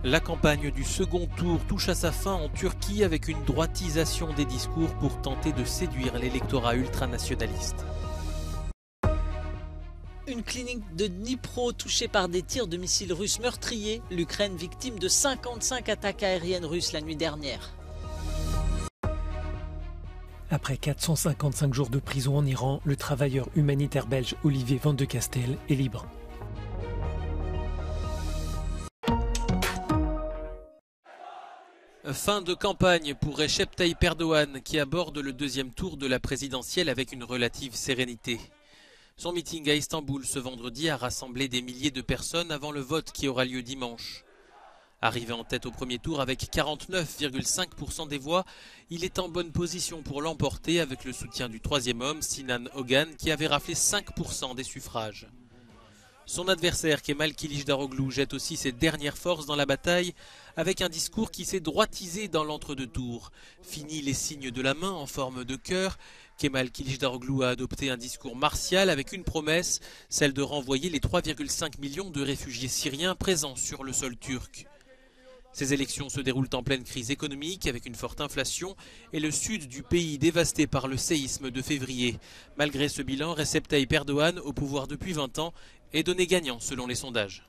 La campagne du second tour touche à sa fin en Turquie avec une droitisation des discours pour tenter de séduire l'électorat ultranationaliste. Une clinique de Dnipro touchée par des tirs de missiles russes meurtriers, l'Ukraine victime de 55 attaques aériennes russes la nuit dernière. Après 455 jours de prison en Iran, le travailleur humanitaire belge Olivier Van de Castel est libre. Fin de campagne pour Recep Tayyip Erdogan qui aborde le deuxième tour de la présidentielle avec une relative sérénité. Son meeting à Istanbul ce vendredi a rassemblé des milliers de personnes avant le vote qui aura lieu dimanche. Arrivé en tête au premier tour avec 49,5% des voix, il est en bonne position pour l'emporter avec le soutien du troisième homme, Sinan Ogan, qui avait raflé 5% des suffrages. Son adversaire, Kemal Kılıçdaroğlu, jette aussi ses dernières forces dans la bataille avec un discours qui s'est droitisé dans l'entre-deux-tours. Fini les signes de la main en forme de cœur, Kemal Kılıçdaroğlu a adopté un discours martial avec une promesse, celle de renvoyer les 3,5 millions de réfugiés syriens présents sur le sol turc. Ces élections se déroulent en pleine crise économique avec une forte inflation et le sud du pays dévasté par le séisme de février. Malgré ce bilan, Recep Tayyip Erdogan, au pouvoir depuis 20 ans, est donné gagnant selon les sondages.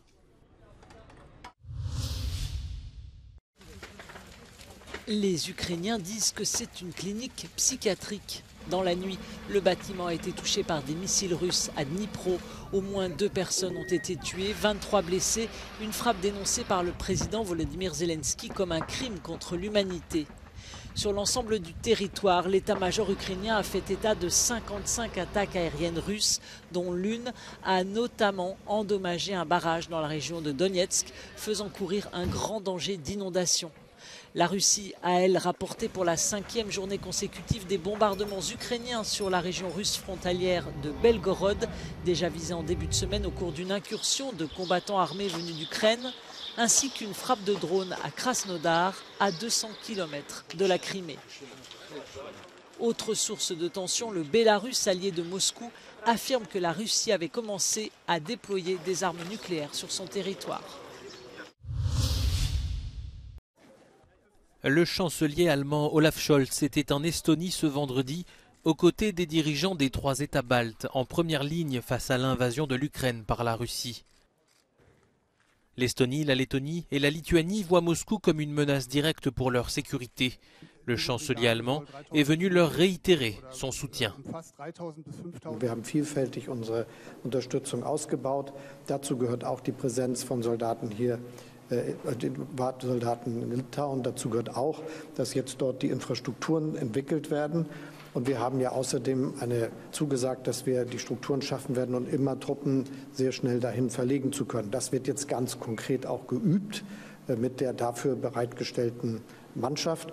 Les Ukrainiens disent que c'est une clinique psychiatrique. Dans la nuit, le bâtiment a été touché par des missiles russes à Dnipro. Au moins 2 personnes ont été tuées, 23 blessés. Une frappe dénoncée par le président Volodymyr Zelensky comme un crime contre l'humanité. Sur l'ensemble du territoire, l'état-major ukrainien a fait état de 55 attaques aériennes russes, dont l'une a notamment endommagé un barrage dans la région de Donetsk, faisant courir un grand danger d'inondation. La Russie a, elle, rapporté pour la 5e journée consécutive des bombardements ukrainiens sur la région russe frontalière de Belgorod, déjà visée en début de semaine au cours d'une incursion de combattants armés venus d'Ukraine, ainsi qu'une frappe de drone à Krasnodar, à 200 km de la Crimée. Autre source de tension, le Bélarus, allié de Moscou, affirme que la Russie avait commencé à déployer des armes nucléaires sur son territoire. Le chancelier allemand Olaf Scholz était en Estonie ce vendredi, aux côtés des dirigeants des 3 États baltes, en première ligne face à l'invasion de l'Ukraine par la Russie. L'Estonie, la Lettonie et la Lituanie voient Moscou comme une menace directe pour leur sécurité. Le chancelier allemand est venu leur réitérer son soutien. Wir haben vielfältig unsere Unterstützung ausgebaut. Dazu gehört auch die Präsenz von Soldaten hier, Soldaten in Litauen. Dazu gehört auch, dass jetzt dort die Infrastrukturen entwickelt werden. Und wir haben ja außerdem zugesagt, dass wir die Strukturen schaffen werden, um immer Truppen sehr schnell dahin verlegen zu können. Das wird jetzt ganz konkret auch geübt mit der dafür bereitgestellten Mannschaft.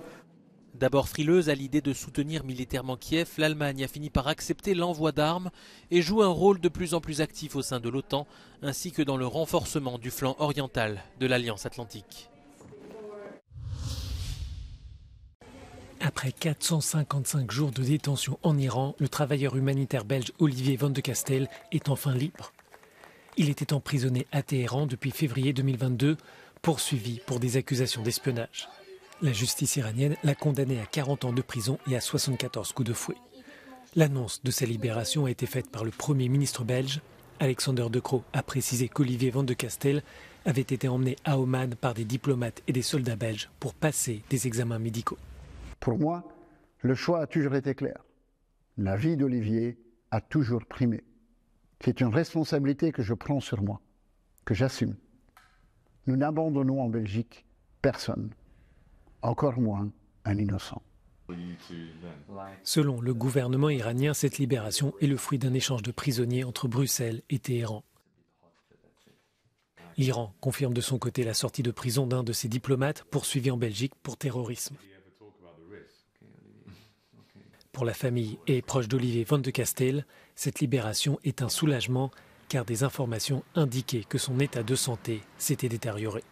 D'abord frileuse à l'idée de soutenir militairement Kiev, l'Allemagne a fini par accepter l'envoi d'armes et joue un rôle de plus en plus actif au sein de l'OTAN, ainsi que dans le renforcement du flanc oriental de l'Alliance Atlantique. Après 455 jours de détention en Iran, le travailleur humanitaire belge Olivier Van de Castel est enfin libre. Il était emprisonné à Téhéran depuis février 2022, poursuivi pour des accusations d'espionnage. La justice iranienne l'a condamné à 40 ans de prison et à 74 coups de fouet. L'annonce de sa libération a été faite par le Premier ministre belge. Alexander De Croo a précisé qu'Olivier Van de Castel avait été emmené à Oman par des diplomates et des soldats belges pour passer des examens médicaux. Pour moi, le choix a toujours été clair. La vie d'Olivier a toujours primé. C'est une responsabilité que je prends sur moi, que j'assume. Nous n'abandonnons en Belgique personne, encore moins un innocent. Selon le gouvernement iranien, cette libération est le fruit d'un échange de prisonniers entre Bruxelles et Téhéran. L'Iran confirme de son côté la sortie de prison d'un de ses diplomates poursuivi en Belgique pour terrorisme. Pour la famille et proches d'Olivier Van de Castel, cette libération est un soulagement car des informations indiquaient que son état de santé s'était détérioré.